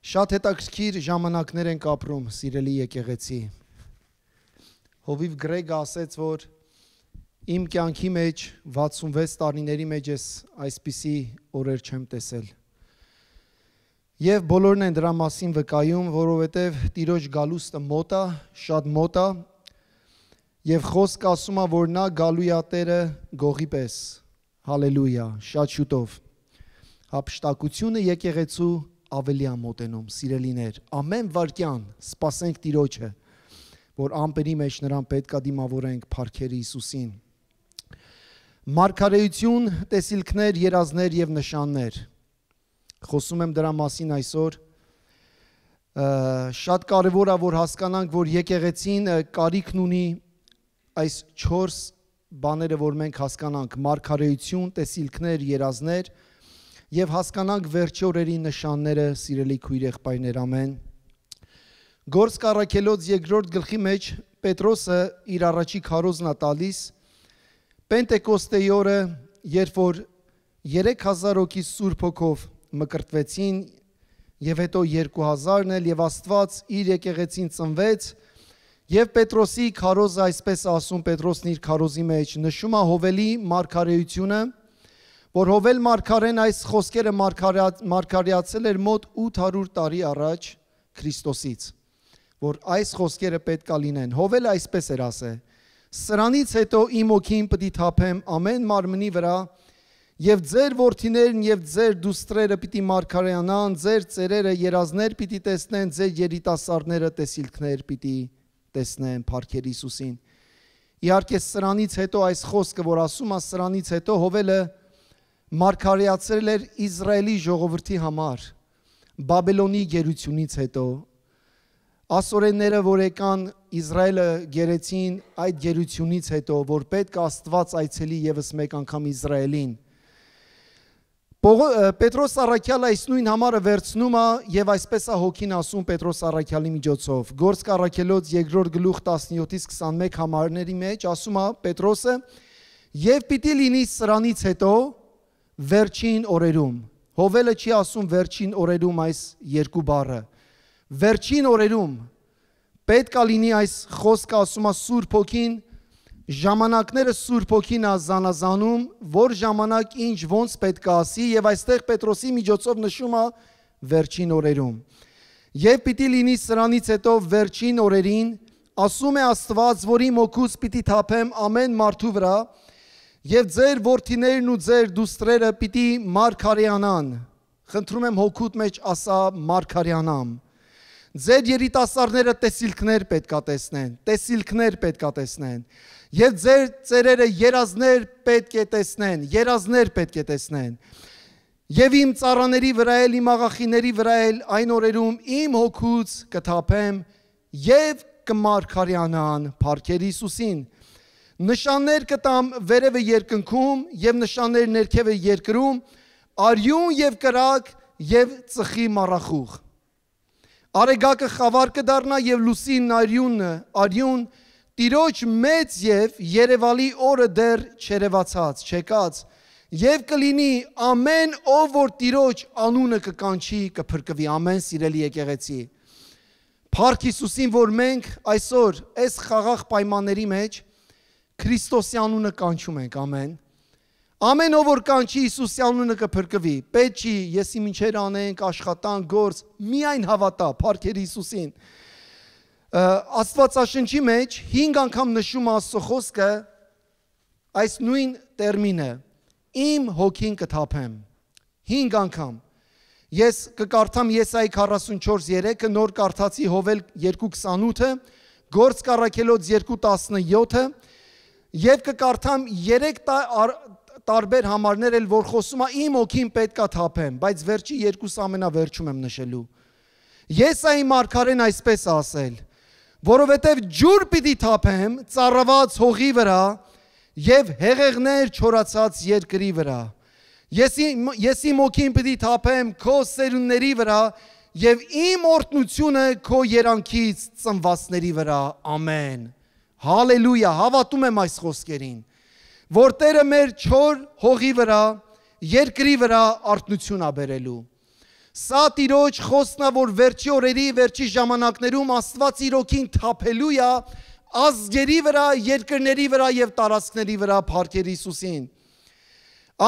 Շատ հետաքրքիր ժամանակներ ենք ապրում, սիրելի եկեղեցի։ Հովիվ Գրեգը ասեց, որ իմ կյանքի մեջ 66 տարիների մեջ այսպիսի օրեր չեմ տեսել։ Եվ բոլորն են դրա մասին վկայում, որովհետև Տիրոջ գալուստը մոտ է, շատ մոտ է, եւ խոսքը ասում է, որ նա գալու է Տերը գողի պես։ Հալելույա, շատ շուտով։ Հափշտակությունը եկեղեցու ավելի ամոտենում, սիրելիներ, ամեն վարքյան սպասենք Տիրոջը, որ ամպերի մեջ նրան պետք է դիմավորենք փառքերի Հիսուսին։ Մարգարեություն, տեսիլքներ, երազներ եւ նշաններ։ Խոսում եմ դրա մասին այսօր։ Շատ կարևոր է, որ հասկանանք, որ եկեղեցին կարիքն ունի այս 4 բաները, որ մենք հասկանանք՝ մարգարեություն, տեսիլքներ, երազներ եւ հասկանանք վերջի օրերի նշանները, սիրելի քույր-եղբայրներ, ամեն։ Գործք առաքելոց 2-րդ գլխի մեջ Պետրոսը իր առաջի քարոզն է տալիս Պենտեկոստեի օրը, երբ որ 3000 հոգի Սուրբ Հոգով մկրտվեցին եւ հետո 2000-ն էլ եւ Աստված իր եկեղեցին ծնվեց եւ Պետրոսի քարոզը, այսպես ասում Պետրոսն իր քարոզի մեջ նշում է Հովելի մարգարեությունը, որ Հովել մարգարեն այս խոսքերը մարգարեացել էր մոտ 800 տարի առաջ Քրիստոսից, որ այս խոսքերը պետք է լինեն։ Հովելը այսպես էր ասել. սրանից հետո իմ հոգին պիտի թափեմ ամեն մարմնի վրա եւ ձեր որդիներն եւ ձեր դուստրերը պիտի մարգարեանան, ձեր ծերերը երազներ պիտի տեսնեն, ձեր երիտասարդները տեսիլքներ պիտի տեսնեն, փառքեր Հիսուսին։ Իհարկե սրանից հետո այս խոսքը, որ ասում է սրանից հետո Հովելը մարգարեացել էր Իսրայելի ժողովրդի համար Բաբելոնի գերությունից հետո ասորենները, որ եկան Իսրայելը գերեցին այդ գերությունից հետո, որ պետք է Աստված այցելի եւս մեկ անգամ Իսրայելին։ Պետրոս առաքյալը այս նույն համարը վերցնում է եւ այսպես է հոգին ասում Պետրոս առաքյալի միջոցով։ Գործք առաքելոց 2-րդ գլուխ 17-ից 21 համարների մեջ ասում է Պետրոսը. եւ պիտի լինի սրանից հետո վերջին օրերում։ Հովելը չի ասում վերջին օրերում այս երկու բառը։ Վերջին օրերում պետք է լինի այս խոսքը, ասում է Սուրբ Հոգին, ժամանակները Սուրբ Հոգին է զանազանում, որ ժամանակ ինչ ոնց պետք է ասի, եւ այստեղ Պետրոսի միջոցով նշում է վերջին օրերում։ Եվ պիտի լինի սրանից հետո վերջին օրերին, ասում է Աստված, որ իմ հոգուց պիտի թափեմ ամեն մարդու վրա, եւ ձեր որդիներն ու ձեր դուստրերը պիտի մարգարեանան։ Խնդրում եմ հոգուտ մեջ ասա մարգարեանամ։ Ձեր երիտասարդները տեսիլքներ պետք է տեսնեն, տեսիլքներ պետք է տեսնեն։ Եվ ձեր ծերերը երազներ պետք է տեսնեն, երազներ պետք է տեսնեն։ Եվ իմ ծառաների վրա էլ, իմ աղախիների վրա էլ այն օրերում իմ հոգուց կթափեմ եւ կմարգարեանան, փառքեր Հիսուսին։ Նշաններ կտամ վերևը երկնքում եւ նշաններ ներքևը երկրում, արյուն եւ կրակ եւ ծխի մառախուղ։ Արեգակը խավար կդառնա եւ լուսինն արյուն, Տիրոջ մեծ եւ երևալի օրը դեռ չերևացած, չեկած, եւ կլինի ամեն ով որ Տիրոջ անունը կկանչի, կփրկվի։ Ամեն, սիրելի եկեղեցի։ Փառք Հիսուսին, որ մենք այսօր այս խաղաղ պայմանների մեջ Քրիստոսի անունը կանչում ենք, ամեն։ Ամեն ով որ կանչի Հիսուսի անունը կփրկվի։ Պետք չի եսի մինչեր անենք, աշխատանք, գործ, միայն հավատա, փառքեր Հիսուսին։ Աստվածաշնչի մեջ 5 անգամ նշում Աստծո խոսքը այս նույն տերմինը՝ իմ հոգին կթափեմ։ 5 անգամ։ Ես կկարդամ Եսայի 44:3-ը, նոր կարդացի Հովել 2:28-ը, Գործք առաքելոց 2:17-ը եւ կկարդամ 3 տարբեր համարներ էլ, որ խոսում է իմ հոգին պետք է թափեմ, բայց վերջի 2 ամենավերջում եմ նշելու։ Եսայի մարգարեն այսպես ասել, որովհետև ջուր պիտի թափեմ ծառաված հողի վրա եւ հեղեղներ չորացած երկրի վրա։ Ես իմ հոգին պիտի թափեմ քո սերունդների վրա եւ իմ օրհնությունը քո երանքից ծնվածների վրա։ Ամեն։ Հալելույա, հավատում եմ այս խոսքերին, որ Տերը մեր չոր հողի վրա, երկրի վրա արթնություն է բերելու։ Սա Տիրոջ խոսքն է, որ վերջի օրերի, վերջի ժամանակներում Աստված իր օքին թափելու է ազգերի վրա, երկրների վրա եւ տարածքների վրա փառքեր Հիսուսին։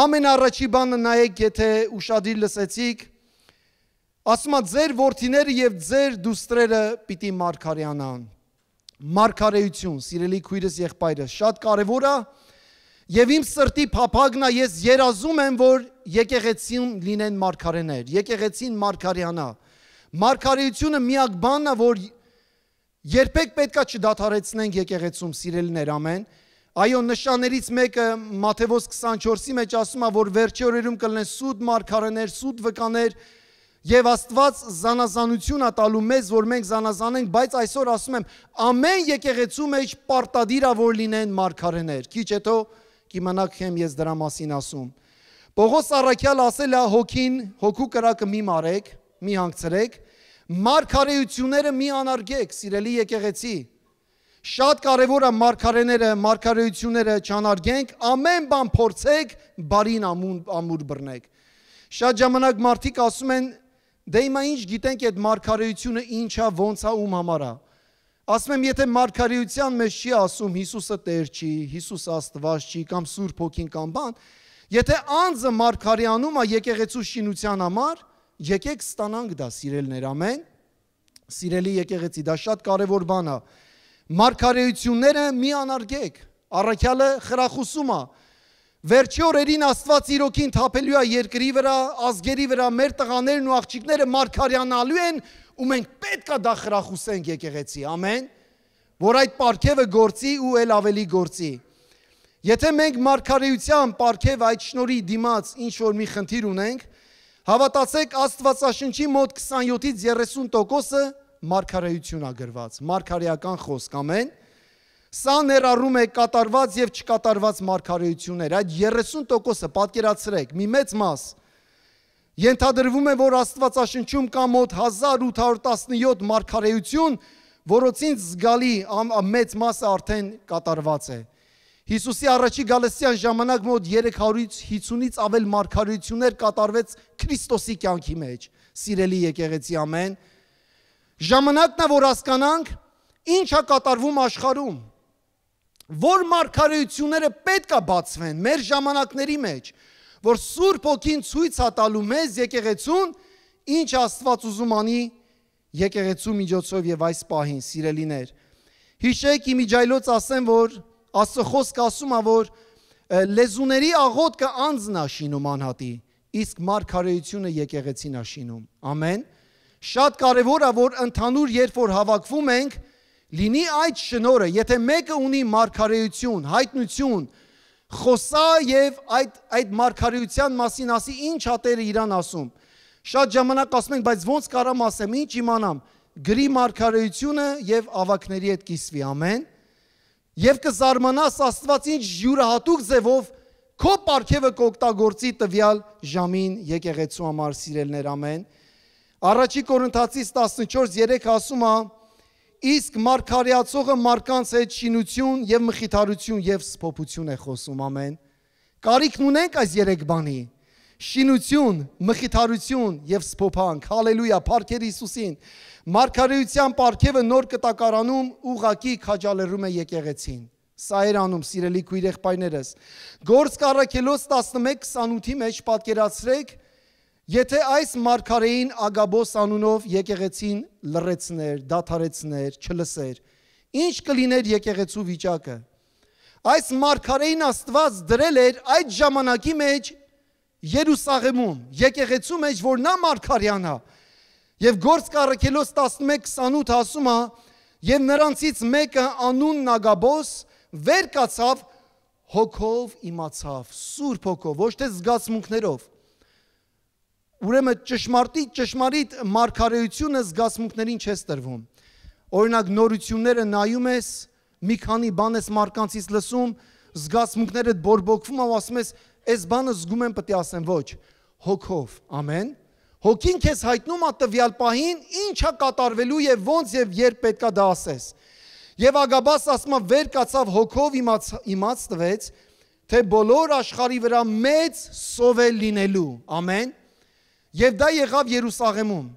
Ամենառաջի բանը նայեք, եթե ուշադիր լսեցիք, ասում է ձեր որդիները եւ ձեր դուստրերը պիտի մարգարեանան։ Մարգարեություն, սիրելի քույրս եղբայրս, շատ կարևոր է եւ իմ սրտի փափագն է, ես երազում եմ, որ եկեղեցին լինեն մարգարեներ, եկեղեցին մարգարեանա։ Մարգարեությունը միակ բանն է, որ երբեք պետքա չդադարեցնենք եկեղեցում, սիրելիներ, ամեն։ Այո, նշաններից մեկը Մատթեոս 24-ի մեջ ասում է, որ վերջի օրերում կլինեն սուտ մարգարեներ, սուտ վկաներ, եւ Աստված զանազանություն է տալու մեզ, որ մենք զանազանենք, բայց այսօր ասում եմ, ամեն եկեղեցու մեջ պարտադիր է, որ լինեն մարգարեներ։ Քիչ հետո կիմանաք եմ ես դրա մասին ասում։ Պողոս առաքյալ ասել է հոգին, հոգու կրակը մի մարեք, մի հանգցրեք, մարգարեությունները մի անարգեք, սիրելի եկեղեցի։ Շատ կարևոր է մարգարեները, մարգարեությունները չանարգենք, ամեն բան փորձեք, բարին ամուր բռնեք։ Շատ ժամանակ մարդիկ ասում են, դե հիմա ինչ գիտենք այդ մարգարեությունը ինչ է, ոնց է, ում համար է։ Ասում եմ, եթե մարգարեության մեջ չի ասում Հիսուսը Տեր չի, Հիսուսը Աստված չի, կամ Սուրբ Հոգին կամ բան, եթե անձը մարգարեանում է եկեղեցու շինության համար, եկեք ստանանք դա, սիրելիներ, ամեն։ Սիրելի եկեղեցի, դա շատ կարևոր բան է։ Մարգարեությունները մի անարգեք, առաքյալը խրախուսում է։ Վերջի օրերին Աստված իր օքին թափելու է երկրի վրա, ազգերի վրա, մեր տղաներն ու աղջիկները մարգարեանալու են, ու մենք պետք է դա խրախուսենք եկեղեցի, ամեն, որ այդ պարգևը գործի ու էլ ավելի գործի։ Եթե մենք մարգարեության պարգև այդ շնորհի դիմաց ինչ որ մի խնդիր ունենք, հավատացեք Աստվածաշնչի մոտ 27-ից 30%-ը մարգարեություն է գրված, մարգարեական խոսք, ամեն։ Սա ներառում է կատարված եւ չկատարված մարգարեություններ, այդ 30%-ը պատկերացրեք, մի մեծ մաս։ Ենթադրվում է, որ Աստվածաշնչում կա մոտ 1817 մարգարեություն, որոնցից զգալի մեծ մասը արդեն կատարված է։ Հիսուսի առաջի գալստյան ժամանակ մոտ 350-ից ավել մարգարեություններ կատարվեց Քրիստոսի կյանքի մեջ, սիրելի եկեղեցի, ամեն։ Ժամանակն է, որ հասկանանք, ինչ է կատարվում աշխարհում, որ մարգարեությունները պետք է բացվեն մեր ժամանակների մեջ, որ Սուրբ Հոգին ցույց է տալու մեզ եկեղեցուն, ինչ Աստված ուզում անի եկեղեցու միջոցով եւ այս պահին, սիրելիներ։ Հիշեք, իմիջայլոց ասեմ, որ Աստծո խոսքը ասում է, որ լեզուների աղոթքը անձն է շինում անհատի, իսկ մարգարեությունը եկեղեցին է շինում, ամեն։ Շատ կարևոր է, որ ընդհանուր երբ որ հավաքվում ենք, լինի այդ շնորհը, եթե մեկը ունի մարգարեություն, հայտնություն, խոսա եւ այդ մարգարեության մասին ասի, ինչ է Տերը իրան ասում։ Շատ ժամանակ ասում ենք, բայց ոնց կարամ ասեմ, ինչ իմանամ, գրի մարգարեությունը եւ ավակների հետ կիսվի, ամեն։ Եվ կզարմանաս Աստված ինչ յուրահատուկ ձևով քո պարգևը կօգտագործի տվյալ ժամին եկեղեցու համար, սիրելներ, ամեն։ Առաջի Կորինթացիս 14:3 ասում է. իսկ մարգարեացողը մարկանց հետ շինություն եւ մխիթարություն եւ սփոփություն է խոսում, ամեն։ Կարիքն ունենք այս երեք բանի. շինություն, մխիթարություն եւ սփոփանք, հալելույա, փառքեր Հիսուսին։ Մարգարեության պարգևը նոր կտակարանում ուղակի քաջալերում է եկեղեցին։ Սա էր անում, սիրելի քույր եղբայրներս։ Գործք առաքելոց 11:28-ի մեջ պատկերացրեք, եթե այս մարգարեին Ագաբոս անունով եկեղեցին լռեցներ, դադարեցներ, չլսեր, ինչ կլիներ եկեղեցու վիճակը։ Այս մարգարեին Աստված դրել էր այդ ժամանակի մեջ Երուսաղեմում, եկեղեցու մեջ, որ նա մարգարեանա։ Եվ Գործք առաքելոց 11:28 ասում է, եւ նրանցից մեկը անունն Ագաբոս վեր կացավ, հոգով իմացավ, Սուրբ Հոգով, ոչ թե զգացմունքներով։ Ուրեմն ճշմարիտ մարգարեությունը զգացմունքներին չես տրվում։ Օրինակ նորությունները նայում ես, մի քանի բան ես մարկանցից լսում, զգացմունքներդ բորբոքվում ու ասում ես, այս բանը զգում եմ, պետք է ասեմ, ոչ, հոգով, ամեն։ Հոգին քեզ հայտնում է տվյալ պահին, ինչ է կատարվելու եւ ոնց եւ երբ պետքա դա ասես։ Եվ Ագաբաս ասում է, վեր կացավ հոգով իմաց տվեց, թե բոլոր աշխարհի վրա մեծ սով է լինելու, ամեն։ Եվ դա եղավ Երուսաղեմում։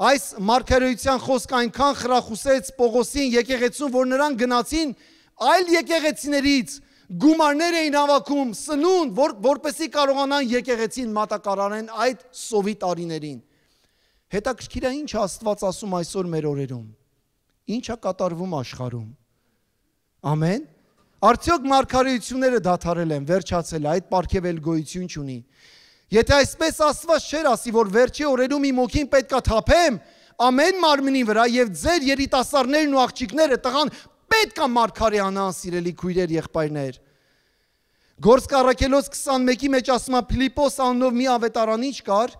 Այս մարգարեության խոսքը այնքան խրախուսեց Պողոսին եկեղեցուն, որ նրանք գնացին այլ եկեղեցիներից գումարներ էին հավաքում, սնունդ, որպեսզի կարողանան եկեղեցին մատակարարեն այդ սովի տարիներին։ Հետաքրքիր է ինչ Աստված ասում այսօր մեր օրերում։ Ինչ է կատարվում աշխարհում։ Ամեն։ Արդյոք մարգարեությունները դադարել են, վերջացել, այդ պարգև էլ գոյություն չունի։ Եթե այսպես Աստված չէր ասի, որ վերջի օրերում իմ հոգին պետք է թափեմ ամեն մարմնի վրա եւ ձեր երիտասարդներն ու աղջիկները տղան պետք է մարգարեանան, սիրելի քույրեր, եղբայրներ։ Գործք Առաքելոց 21-ի մեջ ասում է Փիլիպոս անունով մի ավետարանիչ կար,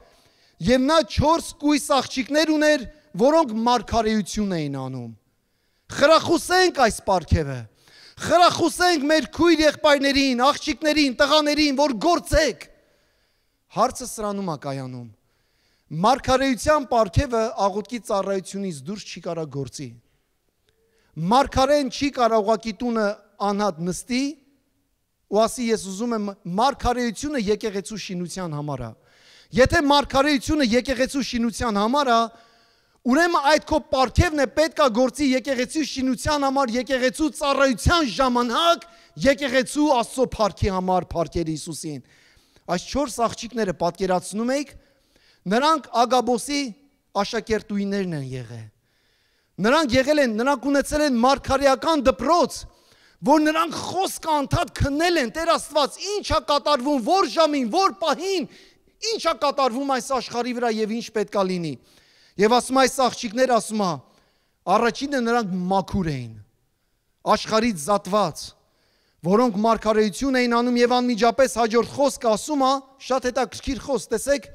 եւ նա 4 կույս աղջիկներ ուներ, որոնք մարգարեություն էին անում։ Խրախուսենք այս պարգևը։ Խրախուսենք մեր քույր եղբայրներին, աղջիկներին, տղաներին, որ գործեք։ Հարցը սրանում է կայանում։ Մարգարեության պարգևը աղոթքի ծառայությունից դուրս չի կարա գործի։ Մարգարեն չի կարող ուղղակի տունը անհատ նստի ու ասի ես ուզում եմ մարգարեությունը եկեղեցու շինության համար է։ Եթե մարգարեությունը եկեղեցու շինության համար է, ուրեմն այդ քո պարգևն է պետք է գործի եկեղեցու շինության համար, եկեղեցու ծառայության ժամանակ, եկեղեցու Աստծո փառքի համար, փառքեր Հիսուսին։ Այս 4 աղջիկները պատկերացնում եք, նրանք Ագաբոսի աշակերտուհիներն են եղել։ Նրանք ունեցել են մարգարեական դպրոց, որ նրանք խոսքը անդադ քննել են, Տեր Աստված, ինչ է կատարվում, որ ժամին, որ պահին, ինչ է կատարվում այս աշխարհի վրա եւ ինչ պետքա լինի։ Եվ ասում այս աղջիկները ասում է, առաջինը նրանք մաքուր էին, աշխարհից զատված, որոնք մարգարեություն էին անում եւ անմիջապես հաջորդ խոսքը ասում է, շատ հետաքրքիր խոսք, տեսեք,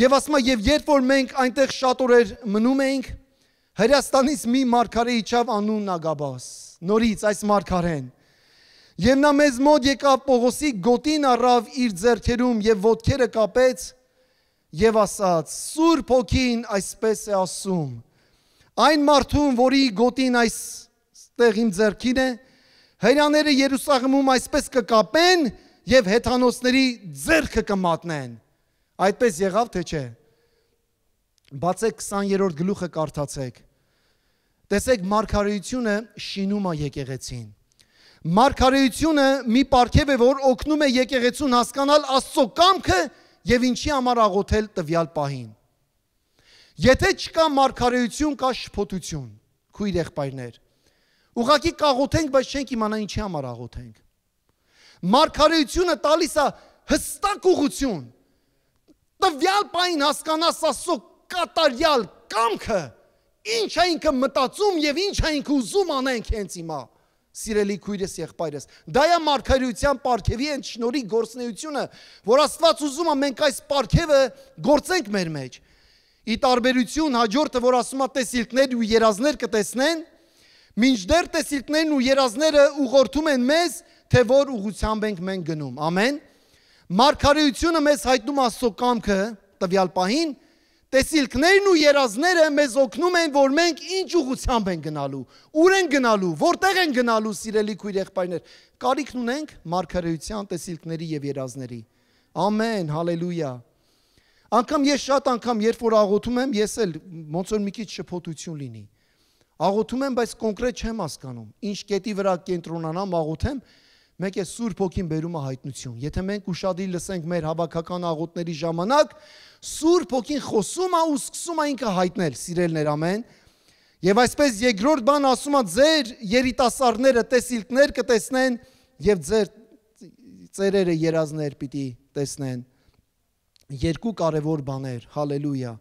եւ ասում է եւ երբ որ մենք այնտեղ շատ օրեր մնում էինք, Հրեաստանից մի մարգարե իջավ անունն Ագաբոս, նորից այս մարգարեն։ Եվ նա մեզ մոտ եկավ Պողոսի գոտին առավ իր ձեռքերում եւ ոտքերը կապեց եւ ասաց. Սուրբ Հոգին այսպես է ասում. այն մարդուն, որի գոտին այստեղ իմ ձեռքին է, հրեաները Երուսաղեմում այսպես կկապեն եւ հեթանոսների ձեռքը կմատնեն։ Այդպես եղավ թե չէ։ Բացեք 20-րդ գլուխը կարդացեք։ Տեսեք, մարգարեությունը շինում է եկեղեցին։ Մարգարեությունը մի պարգև է, որ օգնում է եկեղեցուն հասկանալ Աստծո կամքը եւ ինչի համար աղոթել տվյալ պահին։ Եթե չկա մարգարեություն, կա շփոթություն, քույր եղբայրներ։ Ուղղակի կաղոթենք, բայց չենք իմանա ինչի համար աղոթենք։ Մարգարեությունը տալիս է հստակ ուղղություն։ Տվյալ պահին հասկանաս Աստծո կատարյալ կամքը, ինչ է ինքը մտածում եւ ինչ է ինքը ուզում անենք հենց հիմա։ Սիրելի քույրս եղբայրս, դա է մարգարեության պարգևի այն շնորհի գործնեությունը, որ Աստված ուզում է մենք այս պարգևը գործենք մեր մեջ։ Ի տարբերություն հաջորդը, որ ասում է տեսիլքներ ու երազներ կտեսնեն, մինչդեռ տեսիլքներն ու երազները ուղղորդում են մեզ, թե որ ուղղությամբ ենք մենք գնում։ Ամեն։ Մարգարեությունը մեզ հայտնում Աստծո կամքը տվյալ պահին, տեսիլքներն ու երազները մեզ օգնում են, որ մենք ինչ ուղղությամբ են գնալու, ուր են գնալու, որտեղ են գնալու, սիրելի քույր եղբայրներ, կարիքն ունենք մարգարեության տեսիլքների եւ երազների։ Ամեն, հալելույա։ Անկամ ես շատ անգամ, երբ որ աղոթում եմ, ես էլ ոնց որ մի քիչ շփոթություն լինի։ Աղոթում եմ, բայց կոնկրետ չեմ հասկանում։ Ինչ կետի վրա կենտրոնանամ, աղոթեմ, մեկ է Սուրբ Հոգին բերում է հայտնություն։ Եթե մենք ուշադիր լսենք մեր հավաքական աղոթների ժամանակ, Սուրբ Հոգին խոսում է ու սկսում է ինքը հայտնել, սիրելներ, ամեն։ Եվ այսպես երկրորդ բան ասում է, ձեր երիտասարդները տեսիլքներ կտեսնեն եւ ձեր ծերերը երազներ պիտի տեսնեն։ Երկու կարևոր բաներ, հալելույա։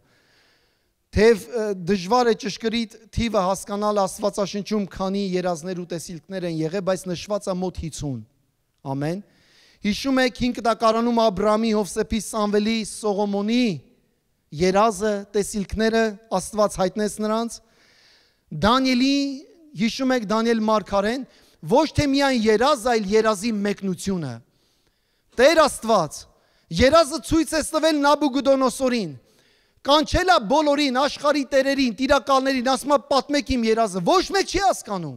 Թեև դժվար է ճշգրիտ թիվը հասկանալ Աստվածաշնչում քանի երազներ ու տեսիլքներ են եղել, բայց նշված է մոտ 50։ Ամեն։ Հիշում եք 5 դակարանում Աբրահամի, Հովսեփի, Սամվելի, Սողոմոնի երազը, տեսիլքները Աստված հայտնեց նրանց։ Դանիելի, հիշում եք Դանիել մարգարեն, ոչ թե միայն երազ, այլ երազի մեկնությունը։ Տեր Աստված երազը ցույց է տվել Նաբուգուդոնոսորին, կանչել է բոլորին, աշխարհի տերերին, տիրակալներին, ասում է պատմեք իմ երազը, ոչ մեկ չի հասկանում։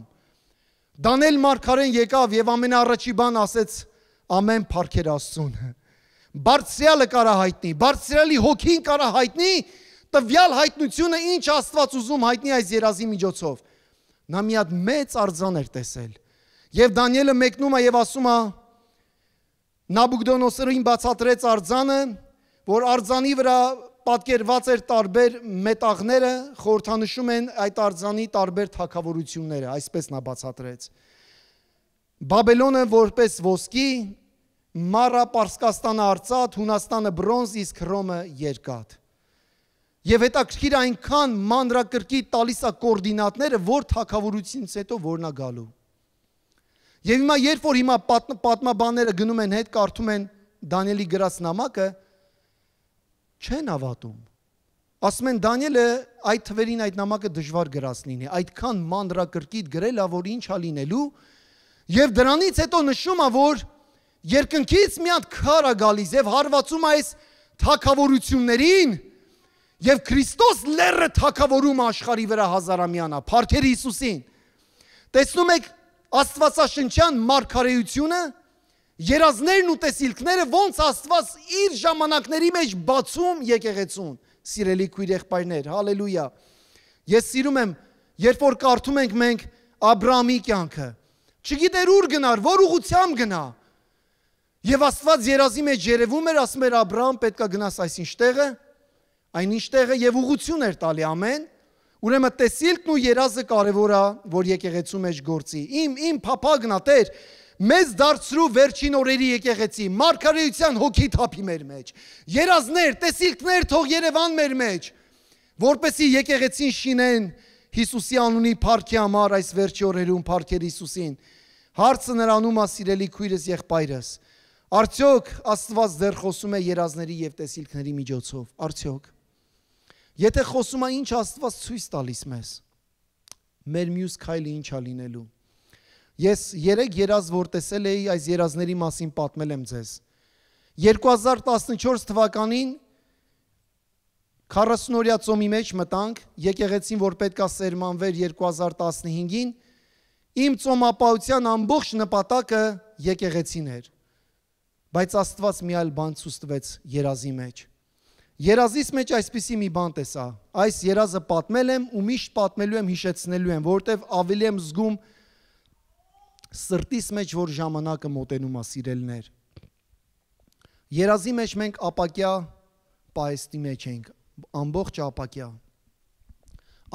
Դանիել մարգարեն եկավ եւ ամենաառաջի բան ասեց. ամեն փառքեր Աստծուն։ Բարձրյալը կարա հայտնի, Բարձրյալի հոգին կարա հայտնի, տվյալ հայտնությունը ինչ Աստված ուզում հայտնի այս երազի միջոցով։ Նա մի հատ մեծ արձան էր տեսել։ Եվ Դանիելը մեկնում է եւ ասում է Նաբուկդոնոսորին բացատրեց արձանը, որ արձանի վրա պատկերված էր տարբեր մետաղները, խորհրդանշում են այդ արձանի տարբեր թագավորությունները, այսպես նա բացատրեց։ Բաբելոնը որպես ոսկի, Մարա Պարսկաստանը արծաթ, Հունաստանը բրոնզ, իսկ Հռոմը երկաթ։ Եվ հետաքրքիր այնքան մանրակրկիտ տալիս է կոորդինատները, որ թագավորությունից հետո որն է գալու։ Եվ հիմա երբ որ հիմա պատմաբանները գնում են հետ կարդում են Դանիելի գրած նամակը, չեն հավատում։ Ասում են Դանիելը այդ թվերին այդ նամակը դժվար գրած լինի, այդքան մանրակրկիտ գրել է, որ ինչ է լինելու, եւ դրանից հետո նշում է, որ երկնքից մի հատ քար է գալիս եւ հարվածում այս թագավորություններին եւ Քրիստոս լեռը թագավորում աշխարհի վրա հազարամյանա, Փարքեր Հիսուսին։ Տեսնում եք Աստվածաշնչյան մարգարեությունը, երազներն ու տեսիլքները ոնց Աստված իր ժամանակների մեջ բացում եկեղեցուն, սիրելի քույր եղբայրներ, հալելույա։ Ես սիրում եմ, երբ որ կարդում ենք մենք Աբրահամի կյանքը, չգիտեր ուր գնար, որ ուղղությամբ գնա։ Եվ Աստված երազի մեջ երևում էր, ասում էր Աբրահամ պետք է գնաս այսինչ տեղը, այնինչ տեղը եւ ուղղություն էր տալի, ամեն։ Ուրեմն տեսիլքն ու երազը կարևոր է, որ եկեղեցու մեջ գործի։ Իմ փափագն է, Տեր, մեզ դարձրու վերջին օրերի եկեղեցի, մարգարեության հոգի թափի մեր մեջ։ Երազներ, տեսիլքներ թող Երևան մեր մեջ, որպեսզի եկեղեցին շինեն Հիսուսի անունի փառքի համար այս վերջի օրերում Փառքեր Հիսուսին։ Հարցը նրանում է, սիրելի քույրս եղբայրս, արդյոք Աստված դեռ խոսում է երազների եւ տեսիլքների միջոցով, արդյոք։ Եթե խոսում է, ինչ Աստված ցույց տալիս մեզ, մեր մյուս քայլը ինչ է լինելու։ Ես 3 երազ որ տեսել էի, այս երազների մասին պատմել եմ ձեզ։ 2014 թվականին 40-օրյա ծոմի մեջ մտանք, եկեղեցին որ պետքա սերմանվեր 2015-ին, իմ ծոմապահության ամբողջ նպատակը եկեղեցին էր։ Բայց Աստված մի այլ բան ցույց տվեց երազի մեջ։ Երազիս մեջ այսպիսի մի բան տեսա, այս երազը պատմել եմ ու միշտ պատմելու եմ, հիշեցնելու եմ, որտեվ ավելի եմ զգում սրտիս մեջ, որ ժամանակը մոտենում է, սիրելիներ։ Երազի մեջ մենք ապակյա պահեստի մեջ ենք, ամբողջ ապակյա։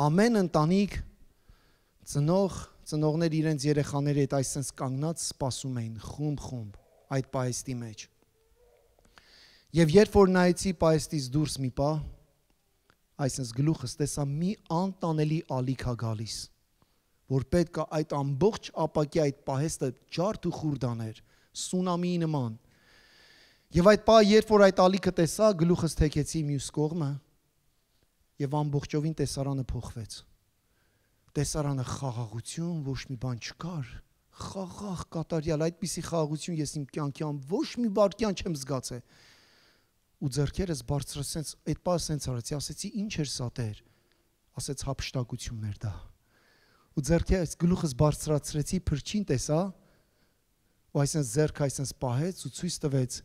Ամեն ընտանիք ծնողներ իրենց երեխաների հետ այսպես կանգնած սպասում էին, խումբ այդ պահեստի մեջ։ Եվ երբ որ նայեցի պահեստից դուրս մի պահ, այսպես գլուխս տեսա մի անտանելի ալիք է գալիս, որ պետք է այդ ամբողջ ապակի այդ պահեստը ջարդ ու խուրդ աներ, սունամիի նման։ Եվ այդ պահ, երբ որ այդ ալիքը տեսա, գլուխս թեքեցի մյուս կողմը, եւ ամբողջովին տեսարանը փոխվեց։ Տեսարանը խաղաղություն, ոչ մի բան չկար, խաղաղ կատարյալ, այդպիսի խաղաղություն ես իմ կյանքյան ոչ մի բարկյան չեմ զգացել։ Ու ձեռքերս բարձրացած, այդ պահ սենց արեցի, ասեցի ինչ էր սա Տեր, ասեց հափշտակությունն էր դա։ Ու ձեռքերս գլուխս բարձրացրեցի, փրչին տեսա, ու այսպես ձեռքը այսպես պահեց ու ցույց տվեց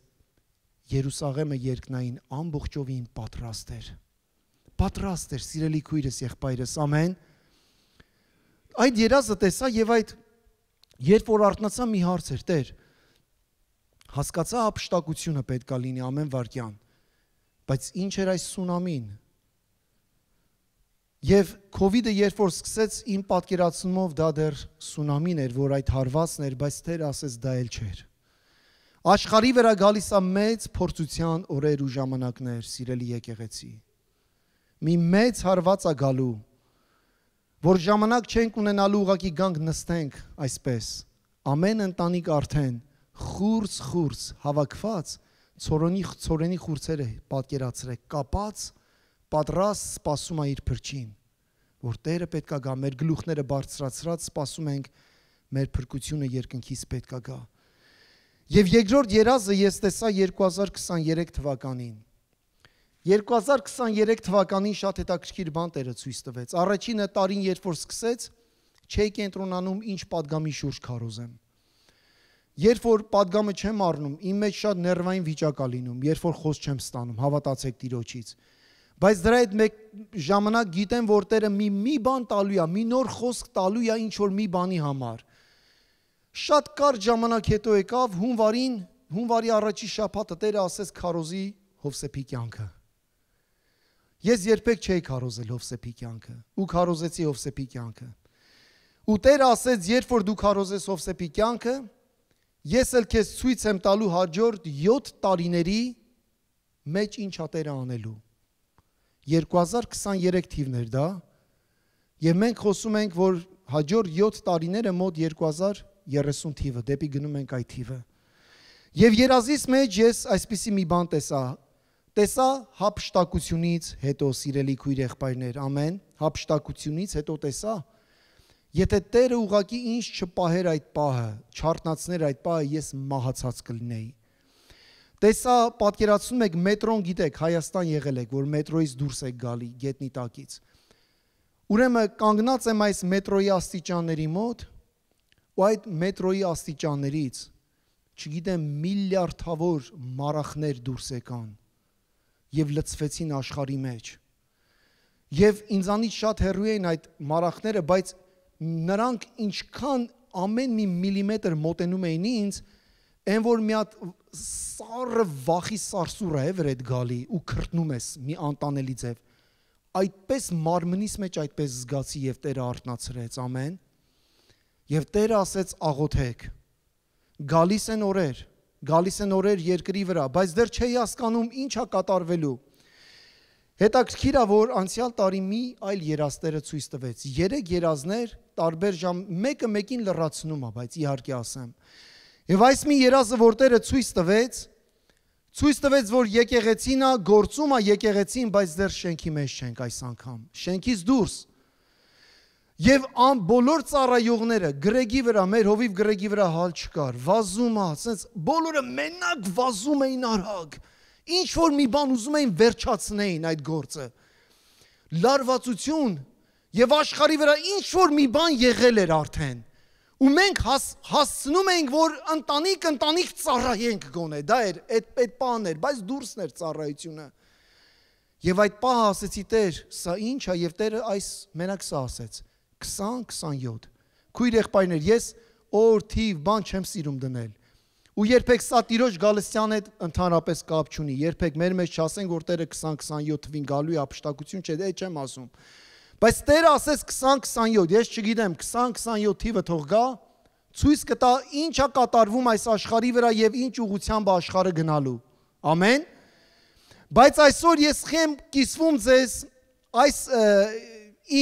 Երուսաղեմը երկնային ամբողջովին պատրաստ էր, սիրելի քույրս եղբայրս, ամեն։ Այդ երազը տեսա եւ այդ երբ որ արթնացա մի հարց էր, Տեր, հասկացա հափշտակությունը պետք է լինի ամեն վարքյան, բայց ինչ էր այս սունամին։ Եվ Քովիդը երբ որ սկսեց իմ պատկերացումով դա դեռ սունամին էր, որ այդ հարվածն էր, բայց Տեր ասեց դա էլ չէր։ Աշխարհի վրա գալիս է մեծ փորձության օրեր ու ժամանակներ, սիրելի եկեղեցի։ Մի մեծ հարված է գալու, որ ժամանակ չենք ունենալու ուղղակի գանք նստենք այսպես։ Ամեն ընտանիք արդեն խուրց հավաքված ցորենի խուրցերը պատկերացրեք, կապած, պատրաստ սպասում է իր փրկին, որ Տերը պետք է գա, մեր գլուխները բարձրացրած սպասում ենք, մեր փրկությունը երկնքից պետք է գա։ Եվ երկրորդ երազը ես տեսա 2023 թվականին։ 2023 թվականին շատ հետաքրքիր բան Տերը ցույց տվեց։ Առաջինը տարին երբ որ սկսեց, չէի կենտրոնանում ինչ պատգամի շուրջ քարոզեմ։ Երբ որ падգամը չեմ առնում, իմ մեջ շատ ներվային վիճակ է լինում, երբ որ խոսք չեմ ստանում, հավատացեք Տիրոջից։ Բայց դրա հետ մեկ ժամանակ գիտեմ, որ Տերը մի բան տալու է, մի նոր խոսք տալու է ինչ որ մի բանի համար։ Շատ կարճ ժամանակ հետո եկավ հունվարի առաջի շաբաթը Տերը ասեց քարոզի Հովսեփի կյանքը։ Ես երբեք չէի քարոզել Հովսեփի կյանքը, ու քարոզեցի Հովսեփի կյանքը։ Ու Տերը ասեց, երբ որ դու քարոզես Հովսեփի կյանքը, ես էլ քեզ ցույց եմ տալու հաջորդ 7 տարիների մեջ ինչ է Տերը անելու։ 2023 թիվն էր դա, եւ մենք խոսում ենք, որ հաջորդ 7 տարիները մոտ 2030 թիվը, դեպի գնում ենք այդ թիվը։ Եվ երազիս մեջ ես այսպիսի մի բան տեսա հափշտակությունից հետո, սիրելի քույր եղբայրներ, ամեն, հափշտակությունից հետո տեսա, եթե Տերը ուղակի ինձ չպահեր այդ պահը, չարտնացներ այդ պահը, ես մահացած կլինեի։ Տեսա, պատկերացնում եք, մետրոն գիտեք, Հայաստան եղել եք, որ մետրոյից դուրս եք գալի, գետնի տակից։ Ուրեմն կանգնած եմ այս մետրոյի աստիճանների մոտ, ու այդ մետրոյի աստիճաններից, չգիտեմ, միլիարդավոր մարախներ դուրս եկան եւ լցվեցին աշխարհի մեջ։ Եվ ինձանից շատ հեռու էին այդ մարախները, բայց նրանք ինչքան ամեն մի միլիմետր մոտենում էին ինձ, այն որ մի հատ սառը վախի սարսուր է վեր այդ գալի ու քրտնում ես մի անտանելի ձև, այդպես մարմնիս մեջ այդպես զգացի եւ Տերը արթնացրեց, ամեն։ Եվ Տերը ասեց աղոթեք, գալիս են օրեր երկրի վրա, բայց դեռ չէի հասկանում ինչ է կատարվելու։ Հետաքրքիր է, որ անցյալ տարի մի այլ երազ Տերը ցույց տվեց, 3 երազներ տարբեր ժամ, մեկը մեկին լրացնում է, բայց իհարկե ասեմ։ Եվ այս մի երազը, որ Տերը ցույց տվեց, որ եկեղեցին է, գործում է եկեղեցին, բայց դեռ շենքի մեջ չենք այս անգամ, շենքից դուրս։ Եվ բոլոր ծառայողները գրեգի վրա, մեր հովիվ գրեգի վրա հալ չկար, վազում է, ասենց բոլորը մենակ վազում էին արագ, ինչ որ մի բան ուզում էին վերջացնեին այդ գործը։ Լարվածություն եւ աշխարհի վրա ինչ որ մի բան եղել էր արդեն։ Ու մենք հասցնում ենք, որ ընտանիք ծառայենք գոնե, դա էր, այդ պահն էր, բայց դուրսն էր ծառայությունը։ Եվ այդ պահը ասեցի Տեր, սա ինչ է, եւ Տերը այս մենակ սա ասեց, 20-27։ Քույր եղբայրներ, ես օր թիվ բան չեմ սիրում դնել։ Ու երբեք սա Տիրոջ Գալստյան հետ ընդհանրապես կապ չունի, երբեք մեր մեջ չասենք, որ Տերը 20-27 թվին գալու է ապշտակություն չէ, դա չեմ ասում։ Բայց Տերը ասեց 20-27, ես չգիտեմ, 20-27 թիվը թող գա, ցույց կտա ինչ է կատարվում այս աշխարհի վրա եւ ինչ ուղղությամբ է աշխարհը գնալու։ Ամեն։ Բայց այսօր ես խեմ կիսվում ձեզ այս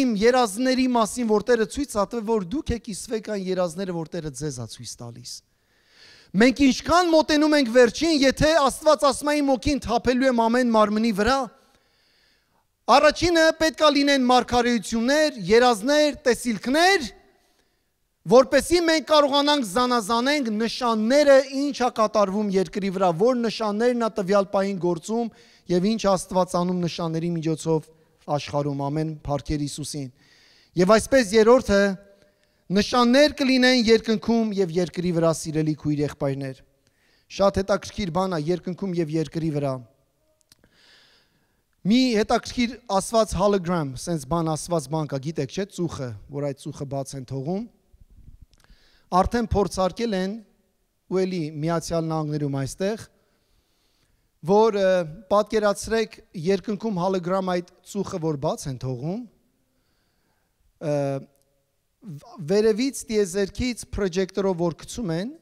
իմ երազների մասին, որ Տերը ցույց տվեց, որ դուք եք կիսվեք այն երազները, որ Տերը ձեզ է ցույց տալիս։ Մենք ինչքան մոտենում ենք վերջին, եթե Աստված ասում է իմ ոգին թափելու եմ ամեն մարմնի վրա, առաջինը պետք է լինեն մարգարեություններ, երազներ, տեսիլքներ, որպեսզի մենք կարողանանք զանազանենք նշանները ինչ է կատարվում երկրի վրա, որ նշաններն է տվյալ պահին գործում եւ ինչ Աստված անում նշանների միջոցով աշխարհում, ամեն փառքեր Հիսուսին։ Եվ այսպես երրորդը նշաններ կլինեն երկնքում եւ երկրի վրա, սիրելի քույր եղբայրներ։ Շատ հետաքրքիր բան է երկնքում եւ երկրի վրա։ Մի հետաքրքիր ասված hologram, sense բան ասված բան կա, գիտեք չէ, ծուխը, որ այդ ծուխը բաց են թողում։ Արդեն փորձարկել են ու էլի Միացյալ Նահանգներում այստեղ, որ պատկերացրեք երկնքում hologram այդ ծուխը, որ բաց են թողում, վերևից տիեզերքից պրոջեկտորով որ գցում են,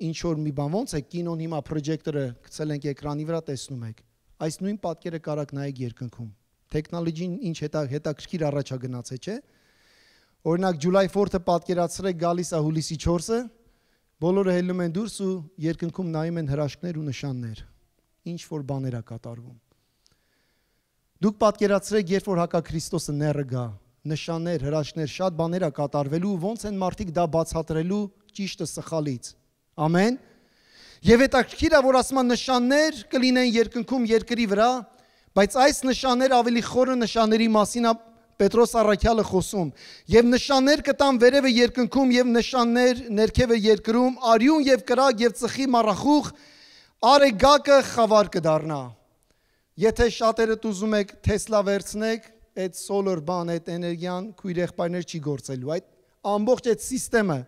ինչ որ մի բան, ոնց է կինոն հիմա պրոջեկտորը գցել ենք էկրանի վրա, տեսնում եք։ Այս նույն պատկերը կարաք նայեք երկնքում։ Տեխնոլոգին ինչ հետաքրքիր առաջ է գնացել, չէ՞։ Օրինակ July 4-ը պատկերացրեք գալիս է հուլիսի 4-ը, բոլորը հելնում են դուրս ու երկնքում նայում են հրաշքներ ու նշաններ։ Ինչ որ բաներ է կատարվում։ Դուք պատկերացրեք, երբ որ հակա Քրիստոսը ները գա, նշաններ, հրաշքներ, շատ բաներ է կատարվելու, ոնց են մարդիկ դա բացատրելու ճիշտը սխալից։ Ամեն։ Եվ հետաքրքիր է, որ ասում են նշաններ կլինեն երկնքում երկրի վրա, բայց այս նշանները ավելի խորը նշանների մասին է Պետրոս Առաքյալը խոսում, եւ նշաններ կտան վերևը երկնքում եւ նշաններ ներքևը երկրում, արյուն եւ կրակ եւ ծխի մառախուղ, արեգակը խավար կդառնա։ Եթե շատերդ ուզում եք Տեսլա վերցնեք, այդ solar բան, այդ էներգիան քույր եղբայրներ չի գործելու, այդ ամբողջ այդ համակարգը,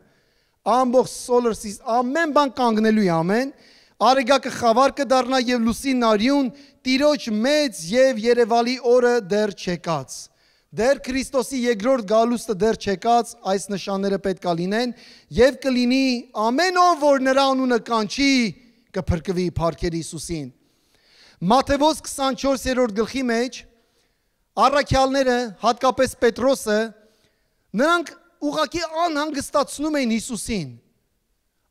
ամբողջ solar system, ամեն բան կանգնելու է, ամեն, արեգակը խավար կդառնա եւ լուսին արյուն, Տիրոջ մեծ եւ երևալի օրը դեռ չեկած։ Դեռ Քրիստոսի երկրորդ գալուստը դեռ չեկած, այս նշանները պետք է լինեն եւ կլինի ամեն ով, որ նրա անունը կանչի, կփրկվի փառքերի Հիսուսին։ Մատթեոս 24-րդ գլխի մեջ առաքյալները, հատկապես Պետրոսը, նրանք ուղղակի անհանգստացնում էին Հիսուսին։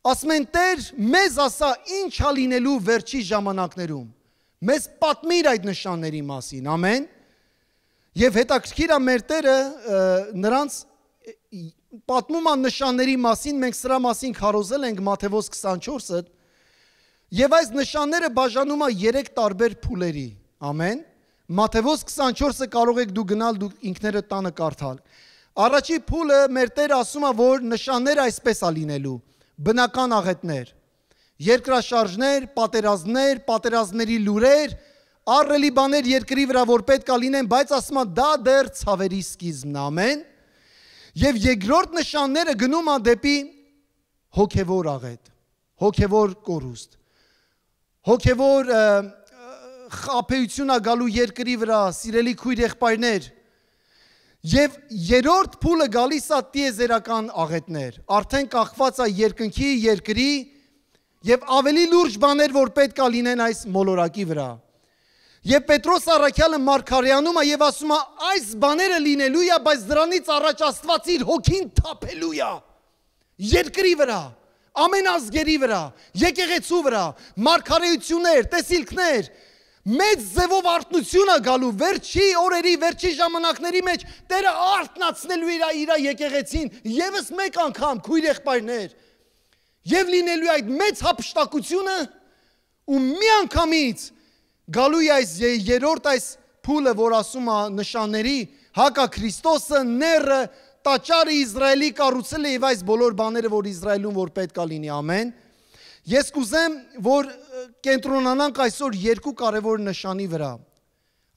Ասում են Տեր, մեզ ասա ինչ է լինելու վերջի ժամանակներում։ Մեզ պատմիր այդ նշանների մասին, ամեն։ Եվ հետաքրքիր է մեր Տերը նրանց պատմում են նշանների մասին, մենք սրա մասին քարոզել ենք Մատթեոս 24-ը, եւ այս նշանները բաժանում է 3 տարբեր փուլերի, ամեն։ Մատթեոս 24-ը կարող եք դու գնալ, դու ինքներդ տանը կարդալ։ Առաջի փուլը մեր Տերը ասում է, որ նշանները այսպես է լինելու, բնական աղետներ, երկրաշարժներ, պատերազմներ, պատերազմների լուրեր, ահռելի բաներ երկրի վրա, որ պետք է լինեն, բայց ասում է դա դեռ ցավերի սկիզբն է, ամեն։ Եվ երկրորդ նշանները գնում են դեպի հոգևոր աղետ, հոգևոր կորուստ, հոգևոր խաբեություն է գալու երկրի վրա, սիրելի քույր եղբայրներ։ Եվ երրորդ փուլը գալիս է տիեզերական աղետներ, արդեն կախված է երկնքի, երկրի եւ ավելի լուրջ բաներ, որ պետք է լինեն այս մոլորակի վրա։ Եվ Պետրոս Առաքյալը մարգարեանում է եւ ասում է այս բաները լինելու է, բայց դրանից առաջ Աստված իր հոգին թափելու է երկրի վրա, ամեն ազգերի վրա, եկեղեցու վրա, մարգարեություններ, տեսիլքներ, մեծ ձևով արթնություն է գալու վերջի օրերի, վերջի ժամանակների մեջ Տերը արթնացնելու իր եկեղեցին եւս մեկ անգամ, քույր եղբայրներ, եւ լինելու այդ մեծ հափշտակությունը ու միանգամից գալու է այս երրորդ այս փուլը, որ ասում է նշանների, հակա Քրիստոսը, ները, տաճարը Իսրայելի կառուցել է եւ այս բոլոր բաները, որ Իսրայելում որ պետք է լինի, ամեն։ Ես կուզեմ, որ կենտրոնանանք այսօր 2 կարևոր նշանի վրա։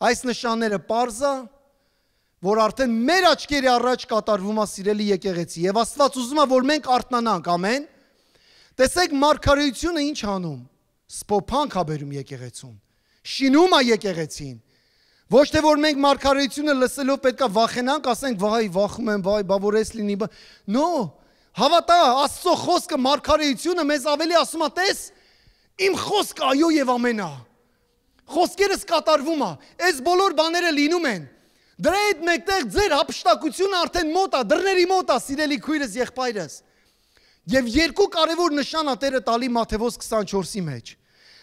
Այս նշանները պարզ է, որ արդեն մեր աչքերի առաջ կատարվում է սիրելի եկեղեցի եւ Աստված ուզում է, որ մենք արթնանանք, ամեն։ Տեսեք մարգարեությունը ինչ անում։ Սփոփանք է բերում եկեղեցուն։ Շինում է եկեղեցին։ Ոչ թե որ մենք մարգարեությունը լսելով պետք է վախենանք, ասենք վայ, վախում եմ, վայ, բա որ էս լինի։ No, հավատա, Աստծո խոսքը մարգարեությունը մեզ ավելի ասում է, տես, իմ խոսքը այո եւ ամեն է։ Խոսքերս կատարվում է, այս բոլոր բաները լինում են։ Դրա հետ մեկտեղ ձեր հափշտակությունը արդեն մոտ է, դռների մոտ է, սիրելի քույրս, եղբայրս։ Եվ 2 կարևոր նշան է Տերը տալի Մատթեոս 24-ի մեջ։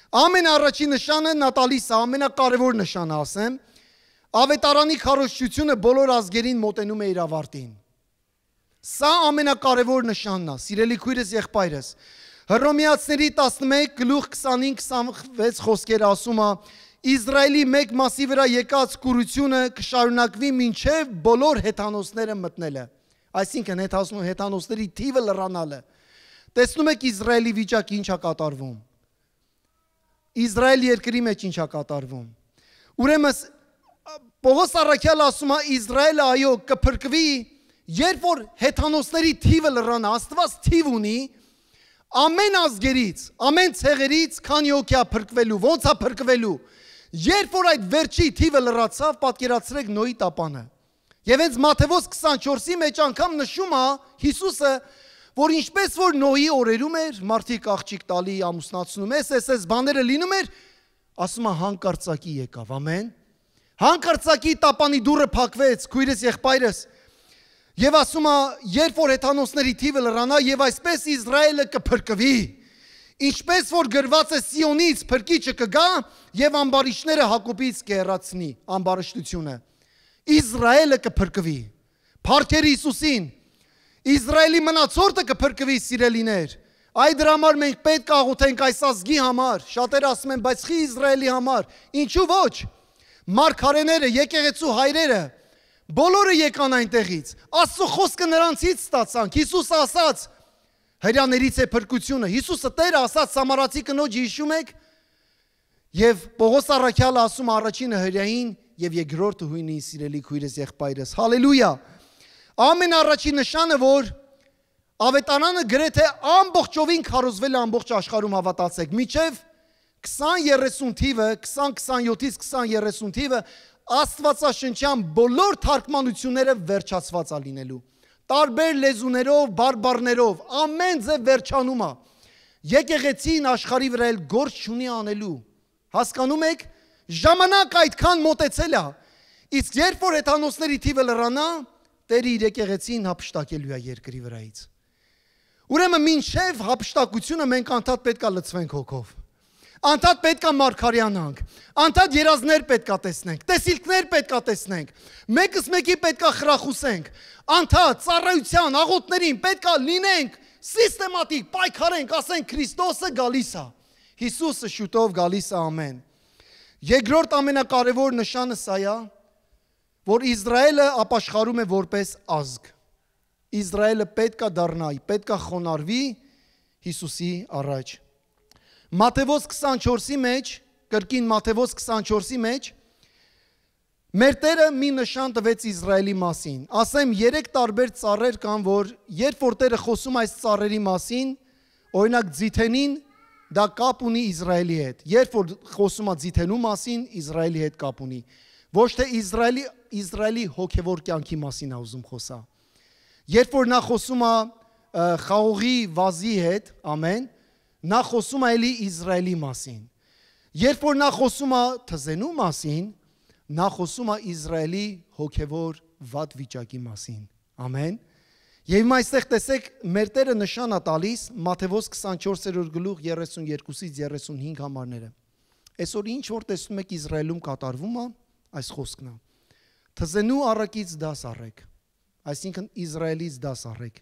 Ամենաառաջին նշանը նա տալիս է, ամենակարևոր նշանը ասեմ, ավետարանի քարոզչությունը բոլոր ազգերին մոտենում է իր ավարտին։ Սա ամենակարևոր նշանն է, սիրելի քույրս, եղբայրս։ Հռոմեացիների 11:25-26 խոսքերը ասում է. Իսրայելի մեկ մասի վրա եկած կուրությունը կշարունակվի մինչև բոլոր հեթանոսները մտնելը։ Այսինքն հեթանոսների թիվը լրանալը։ Տեսնում եք Իսրայելի վիճակը ինչ է կատարվում։ Իսրայել երկրի մեջ ինչ է կատարվում։ Ուրեմն Պողոս առաքյալը ասում է Իսրայելը այո կփրկվի, երբ որ հեթանոսների թիվը լրանա, Աստված թիվ ունի ամեն ազգերից, ամեն ցեղերից, քանի հոգի է փրկվելու, ոնց է փրկվելու։ Երբ որ այդ վերջի թիվը լրացավ, պատկերացրեք Նոյի տապանը։ Եվ հենց Մատթեոս 24-ի մեջ անգամ նշում է Հիսուսը, որ ինչպես որ Նոյի օրերում էր, մարդիկ աղջիկ տալի, ամուսնացնում, էս բաները լինում էր, ասում է հանկարծակի եկավ, ամեն։ Հանկարծակի տապանի դուռը փակվեց, քույրս, եղբայրս։ Եվ ասում է, երբ որ հեթանոսների թիվը լրանա, եւ այսպես Իսրայելը կփրկվի։ Ինչպես որ գրված է Սիոնից փրկիչը կգա եւ ամբարիշները Հակոբից կհեռացնի ամբարշտությունը։ Իսրայելը կփրկվի։ Փառքերի Հիսուսին։ Իսրայելի մնացորդը կփրկվի, սիրելիներ։ Այդ դրա համար մենք պետք է աղոթենք այս ազգի համար։ Շատերը ասում են, բայց խի Իսրայելի համար։ Ինչու ոչ։ Մարգարեները, եկեղեցու հայրերը Բոլորը եկան այնտեղից։ Աստծո խոսքը նրանցից ստացանք։ Հիսուսը ասաց. հրյաներից է փրկությունը։ Հիսուսը Տերը ասաց Սամարացի կնոջը հիշում եք։ Եվ Պողոս առաքյալը ասում առաջինը հրյային եւ երկրորդը հույնին սիրելի քույրս եղբայրս։ Հալելույա։ Ամեն առաջին նշանը, որ Ավետարանը գրեթե ամբողջովին քարոզվել է ամբողջ աշխարհում հավատացեք։ Միջև 20-30 թիվը, 20-27-ից 20-30 թիվը Աստվածաշնչյան բոլոր թարգմանությունները վերջացված է լինելու։ Տարբեր լեզուներով, բարբառներով, ամեն ձև վերջանում է։ Եկեղեցին աշխարհի վրա էլ գործ չունի անելու։ Հասկանում եք, ժամանակ այդքան մոտեցել է։ Իսկ երբ որ հեթանոսների թիվը լրանա, Տերը իր եկեղեցին հափշտակելու է երկրի վրայից։ Ուրեմն մինչև հափշտակությունը մենք անդադ պետքա լցվենք հոգով։ Անդադ պետքա մարգարյանանք, անդադ երազներ պետքա տեսնենք, տեսիլքներ պետքա տեսնենք, մեկս մեկի պետքա խրախուսենք, անդադ ծառայության, աղոթներին պետքա լինենք, սիստեմատիկ պայքարենք, ասենք Քրիստոսը գալիս է, Հիսուսը շուտով գալիս է, ամեն։ Երկրորդ ամենակարևոր նշանը սա է, որ Իսրայելը ապաշխարում է որպես ազգ։ Իսրայելը պետքա դառնա, պետքա խոնարհվի Հիսուսի առաջ։ Մատթեոս 24-ի մեջ, կրկին Մատթեոս 24-ի մեջ մեր Տերը մի նշան տվեց Իսրայելի մասին։ Ասեմ 3 տարբեր ծառեր կան, որ երբ որ Տերը խոսում այս ծառերի մասին, օրինակ ձիթենին, դա կապ ունի Իսրայելի հետ։ Երբ որ խոսում է ձիթենու մասին, Իսրայելի հետ կապ ունի։ Ոչ թե Իսրայելի հոգևոր կյանքի մասին է ուզում խոսա։ Երբ որ նա խոսում է խաղողի վազի հետ, ամեն, նա խոսում է էլի Իսրայելի մասին։ Երբ որ նա խոսում է թզենու մասին, նա խոսում է Իսրայելի հոգևոր վատ վիճակի մասին։ Ամեն։ Եվ հիմա այստեղ տեսեք, մեր Տերը նշան է տալիս Մատթեոս 24-րդ գլուխ 32-ից 35 համարները։ Այսօր ինչ որ տեսնում եք Իսրայելում կատարվում է, այս խոսքն է։ Թզենու առակից դաս առեք, այսինքն Իսրայելից դաս առեք։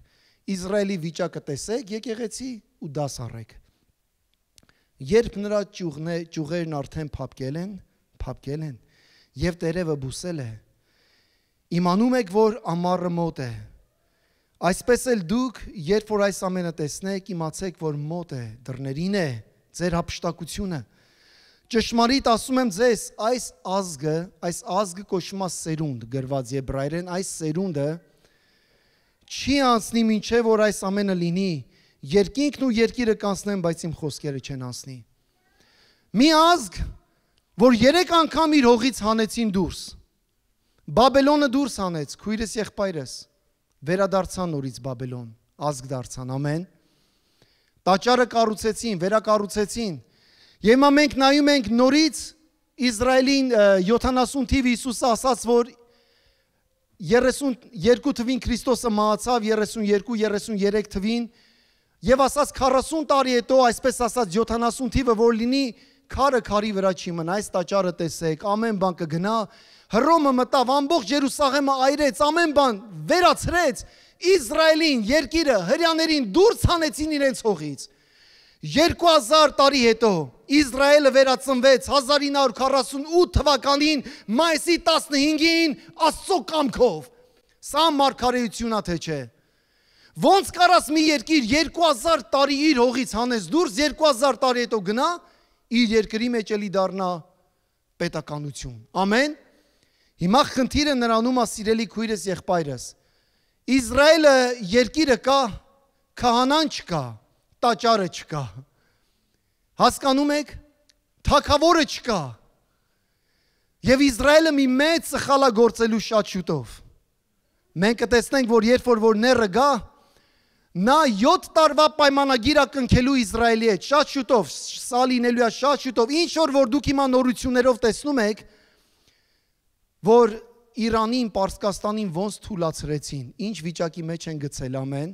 Իսրայելի վիճակը տեսեք, եկեղեցի ու դաս առեք։ Երբ նրա ճյուղերն արդեն փափկել են, եւ տերևը բուսել է, իմանում եք, որ ամառը մոտ է։ Այսպես էլ դուք, երբ որ այս ամենը տեսնեք, իմացեք, որ մոտ է, դռներին է ձեր հափշտակությունը։ Ճշմարիտ ասում եմ ձեզ, այս ազգը կոչվում է սերունդ, գրված եբրայերեն, այս սերունդը չի անցնի մինչև որ այս ամենը լինի, երկինքն ու երկիրը կանցնեն, բայց իմ խոսքերը չեն անցնի։ Մի ազգ, որ 3 անգամ իր հողից հանեցին դուրս, Բաբելոնը դուրս հանեց, քույրս եղբայրս, վերադարձան նորից Բաբելոն, ազգ դարձան, ամեն։ Տաճարը կառուցեցին, վերակառուցեցին։ Եվ մենք նայում ենք նորից Իսրայելին 70 թիվ Հիսուսը ասաց, որ 32 թվին Քրիստոսը մահացավ, 32-33 թվին, եւ ասաց 40 տարի հետո, այսպես ասաց 70 թիվը, որ լինի քարը քարի վրա չի մնա, այս տաճարը տեսեք, ամեն բան կգնա, Հռոմը մտավ, ամբողջ Երուսաղեմը այրեց, ամեն բան վերացրեց, Իսրայելին, երկիրը, հրյաներին դուրս հանեցին իրենց հողից։ 2000 տարի հետո Իսրայելը վերածնվեց 1948 թվականին մայիսի 15-ին Աստծո կամքով։ Սա մարգարեություն է թե չէ։ Ոնց կարաս մի երկիր 2000 տարի իր հողից հանես դուրս, 2000 տարի հետո գնա, իր երկրի մեջ էլի դառնա պետականություն։ Ամեն։ Հիմա խնդիրը նրանում է, սիրելի քույրս եղբայրս։ Իսրայելը երկիրը կա, քահանան չկա, տաճարը չկա։ Հասկանում եք, թագավորը չկա։ Եվ Իսրայելը մի մեծ սխալ է գործելու շատ շուտով։ Մենք կտեսնենք, որ երբ որ նեռը գա, նա 7 տարվա պայմանագիր է կնքելու Իսրայելի հետ, շատ շուտով, սա լինելու է շատ շուտով։ Ինչ որ դուք հիմա նորություններով տեսնում եք, որ Իրանին, Պարսկաստանին ոնց թուլացրեցին, ինչ վիճակի մեջ են գցել, ամեն։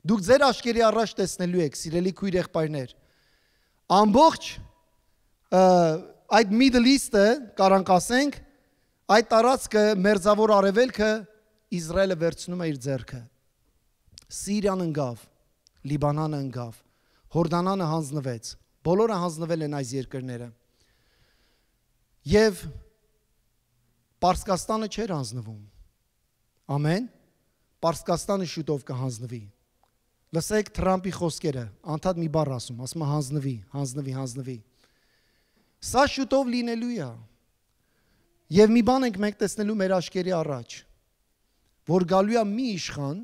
Դուք ձեր աչքերի առաջ տեսնելու եք, սիրելի քույր եղբայրներ, ամբողջ այդ Middle East-ը, կարանք ասենք, այդ տարածքը, մերձավոր արևելքը Իսրայելը վերցնում է իր ձեռքը։ Սիրիան ընկավ, Լիբանանը ընկավ, Հորդանանը հանձնվեց, բոլորը հանձնվել են այս երկրները։ Եվ Պարսկաստանը չէր հանձնվում, Ամեն։ Պարսկաստանը շուտով կհանձնվի։ Լսեք Թրամփի խոսքերը, անդադ մի բառ ասում, ասում է հանձնվի, հանձնվի, հանձնվի։ Սա շուտով լինելու է։ Եվ մի բան ենք մենք տեսնելու մեր աչքերի առաջ, որ գալու է մի իշխան,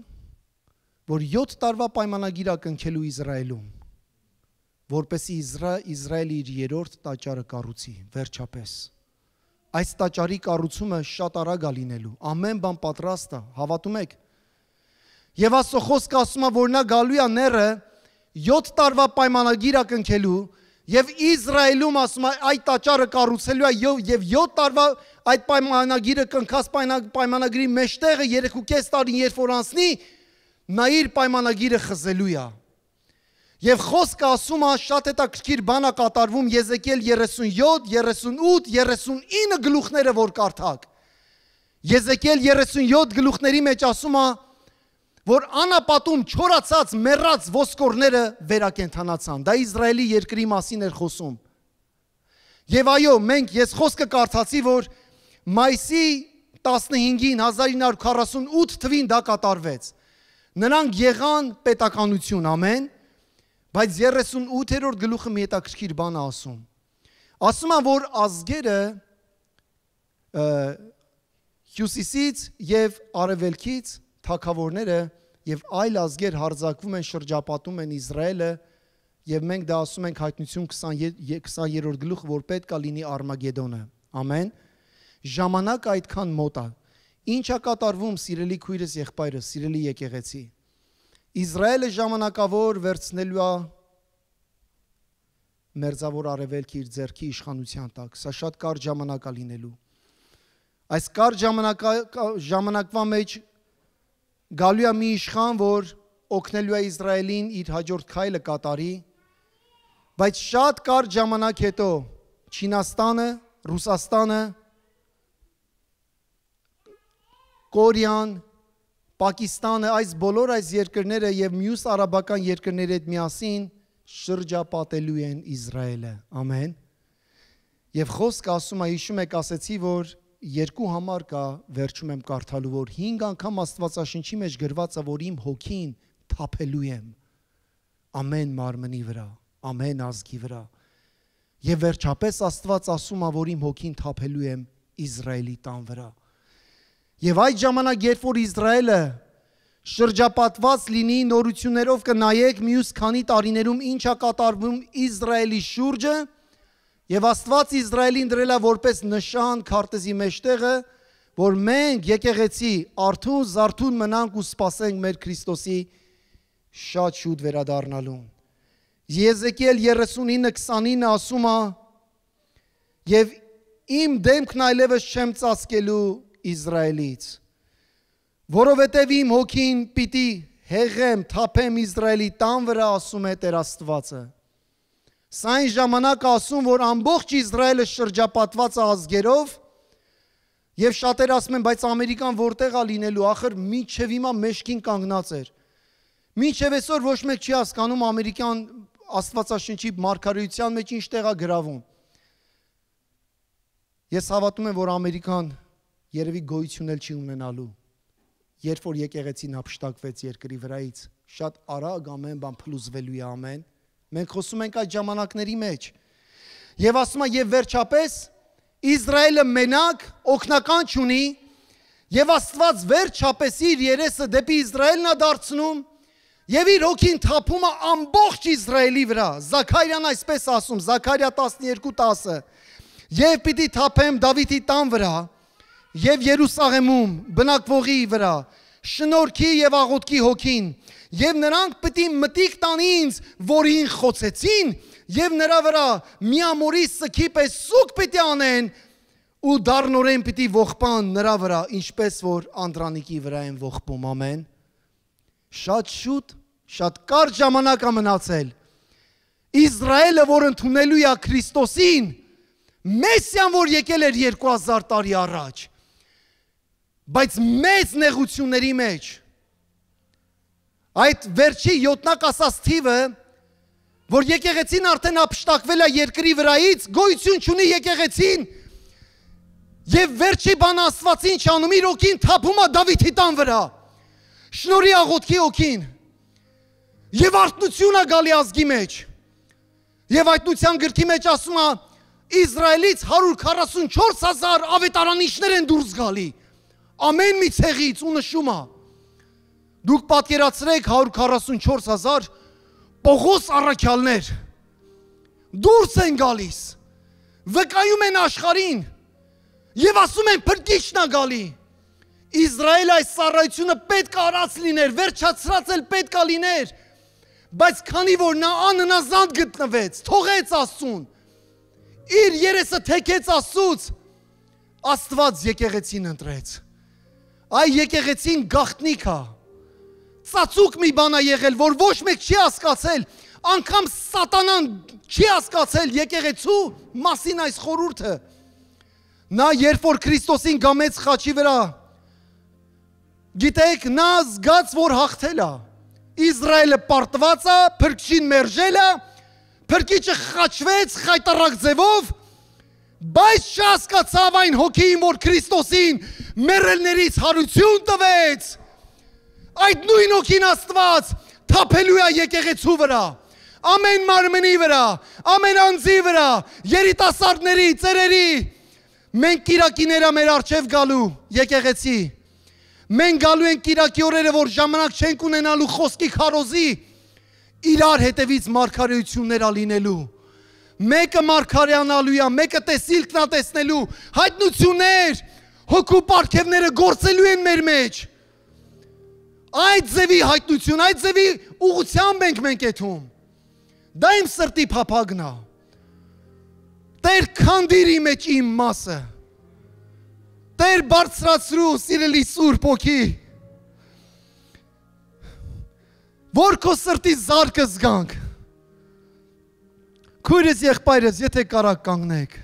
որ 7 տարվա պայմանագիր է կնքելու Իսրայելում, որպեսզի Իսրայելը իր երրորդ տաճարը կառուցի, վերջապես։ Այս տաճարի կառուցումը շատ արագ է լինելու, ամեն բան պատրաստ է, հավատում եք։ Եվ Աստծո խոսքը ասում է, որ նա գալու է ները 7 տարվա պայմանագիր է կնքելու, եւ Իսրայելում ասում է այդ տաճարը կառուցելու է եւ 7 տարվա այդ պայմանագիրը կնքած պայմանագրի մեջտեղը 3.5 տարին երբ որ անցնի, նա իր պայմանագիրը խզելու է։ Եվ խոսքը ասում է շատ հետաքրքիր բան է կատարվում Եզեկիել 37, 38, 39 գլուխները որ կարդաք։ Եզեկիել 37 գլուխների մեջ ասում է, որ անապատում չորացած մեռած ոսկորները վերակենդանացան։ Դա Իսրայելի երկրի մասին էր խոսում։ Եվ այո, ես խոսքը կարդացի, որ մայիսի 15-ին 1948 թվին դա կատարվեց։ Նրանք եղան պետականություն, ամեն, բայց 38-րդ գլուխը մի հետաքրքիր բան է ասում։ Ասում է, որ ազգերը հյուսիսից եւ արևելքից թագավորները եւ այլ ազգեր հարձակվում են, շրջապատում են Իսրայելը եւ մենք դա ասում ենք Հայտնություն 20-րդ գլուխ, որ պետք է լինի Արմագեդոնը։ Ամեն։ Ժամանակը այդքան մոտ է։ Ինչ է կատարվում, սիրելի քույրս, եղբայրս, սիրելի եկեղեցի։ Իսրայելը ժամանակավոր վերցնելու է մերձավոր արևելքի իր ձեռքի իշխանության տակ։ Սա շատ կարճ ժամանակ է լինելու։ Այս կարճ ժամանակվա մեջ գալու է մի իշխան, որ օգնելու է Իսրայելին իր հաջորդ քայլը կատարի, բայց շատ կարճ ժամանակ հետո Չինաստանը, Ռուսաստանը, Կորեան, Պակիստանը, այս բոլոր այս երկրները եւ մյուս արաբական երկրների հետ միասին շրջապատելու են Իսրայելը։ Ամեն։ Եվ խոսքը ասում է, հիշում եք, ասեցի, որ երկու համար կա, վերջում եմ կարդալու, որ 5 անգամ Աստվածաշնչի մեջ գրված է, որ իմ հոգին թափելու եմ ամեն մարմնի վրա, ամեն ազգի վրա։ Եվ վերջապես Աստված ասում է, որ իմ հոգին թափելու եմ Իսրայելի տան վրա։ Եվ այդ ժամանակ, երբ որ Իսրայելը շրջապատված լինի նորություններով կնայեք մյուս քանի տարիներում ինչ է կատարվում Իսրայելի շուրջը, եւ Աստված Իսրայելին դրել է որպես նշան քարտեզի մեջտեղը, որ մենք եկեղեցի արթուն զարթուն մնանք ու սպասենք մեր Քրիստոսի շատ շուտ վերադառնալուն։ Եզեկիել 39:29 ասում է. «Եվ իմ դեմքն այլևս չեմ ծածկելու Իսրայելից, որովհետև իմ հոգին պիտի հեղեմ, թափեմ Իսրայելի տան վրա, ասում է Տեր Աստվածը»։ Սա այն ժամանակը ասում, որ ամբողջ Իսրայելը շրջապատված է ազգերով, եւ շատեր ասում են, բայց Ամերիկան որտեղ է լինելու, ախր մինչև հիմա մեջքին կանգնած էր։ Մինչև այսօր ոչ մեկ չի հասկանում ամերիկյան Աստվածաշնչի մարգարեության մեջ ինչ տեղ է գրավում։ Ես հավատում եմ, որ Ամերիկան երևի գոյություն էլ չի ունենալու, երբ որ եկեղեցին հափշտակվեց երկրի վրայից, շատ արագ ամեն բան փլուզվելու է, ամեն։ Մենք խոսում ենք այդ ժամանակների մեջ։ Եվ ասում է, եւ վերջապես Իսրայելը մենակ օգնական չունի, եւ Աստված վերջապես իր երեսը դեպի Իսրայելն է դարձնում, եւ իր հոգին թափում է ամբողջ Իսրայելի վրա։ Զաքարիան այսպես ասում, Զաքարիա 12:10, եւ պիտի թափեմ Դավիթի տան վրա, եւ Երուսաղեմում բնակվողի վրա, շնորհքի եւ աղոթքի հոգին, եւ նրանք պիտի մտիկ տան ինձ, որին խոցեցին, եւ նրա վրա միամորի սքի պես սուկ պիտի անեն, ու դառնորեն պիտի ողբան նրա վրա, ինչպես որ Անդրանիկի վրա են ողբում, ամեն։ Շատ շուտ, շատ կարճ ժամանակ է մնացել։ Իսրայելը, որ ընդունելու է Քրիստոսին, Մեսիան, որ եկել էր 2000 տարի առաջ, բայց մեծ նեղությունների մեջ, այդ վերջի յոթնակ ասած թիվը, որ եկեղեցին արդեն հափշտակվել է երկրի վրայից, գոյություն չունի եկեղեցին, Եվ վերջի բան Աստված ինչ անում, իր օքին թափում է Դավիթի տան վրա։ Շնորհի աղոթքի օքին։ Եվ արթնություն է գալի ազգի մեջ։ Եվ այդնության գրքի մեջ ասում է Իսրայելից 144,000 ավետարանիչներ են դուրս գալի։ Ամեն մի ցեղից ու նշում է։ Դուք պատկերացրեք 144,000 Պողոս առաքյալներ դուրս են գալիս, վկայում են աշխարհին եւ ասում են փրկիչն է գալի։ Իսրայել այս ծառայությունը պետք է արած լիներ, վերջացրած էլ պետք է լիներ, բայց քանի որ նա անհնազանդ գտնվեց, թողեց Աստծուն, իր երեսը թեքեց Աստծուց, Աստված եկեղեցին ընտրեց։ Այ եկեղեցին գաղտնիք է, ծածուկ մի բան է եղել, որ ոչ մեկ չի հասկացել, անգամ սատանան չի հասկացել եկեղեցու մասին այս խորհուրդը։ Նա երբ որ Քրիստոսին գամեց խաչի վրա, գիտեք, նա զգաց, որ հաղթել է։ Իսրայելը պարտված է, փրկչին մերժել է, փրկիչը խաչվեց խայտարակ ձևով, բայց չհասկացավ այն հոգին, որ Քրիստոսին մեռելներից հարություն տվեց։ Այդ նույն հոգին Աստված թափելու է եկեղեցու վրա, ամեն մարմնի վրա, ամեն անձի վրա, երիտասարդների, ծերերի։ Մենք կիրակիները մեր առջև գալու եկեղեցի։ Մենք գալու ենք կիրակի օրերը, որ ժամանակ չենք ունենալու խոսքի քարոզի, իրար հետևից մարգարեություններ լինելու։ Մեկը մարգարեանալու է, մեկը տեսիլքն է տեսնելու, հայտնություններ, հոգու պարգևները գործելու են մեր մեջ։ Այդ ձևի հայտնություն, այդ ձևի ուղղությամբ ենք մենք եթում։ Դա իմ սրտի փափագն է։ Տեր քանդիր իմ մեջ իմ մասը։ Տեր բարձրացրու սիրելի Սուրբ Հոգի, որ քո սրտի զարկը զգանք։ Քույրս, եղբայրս, եթե կարաք կանգնեք։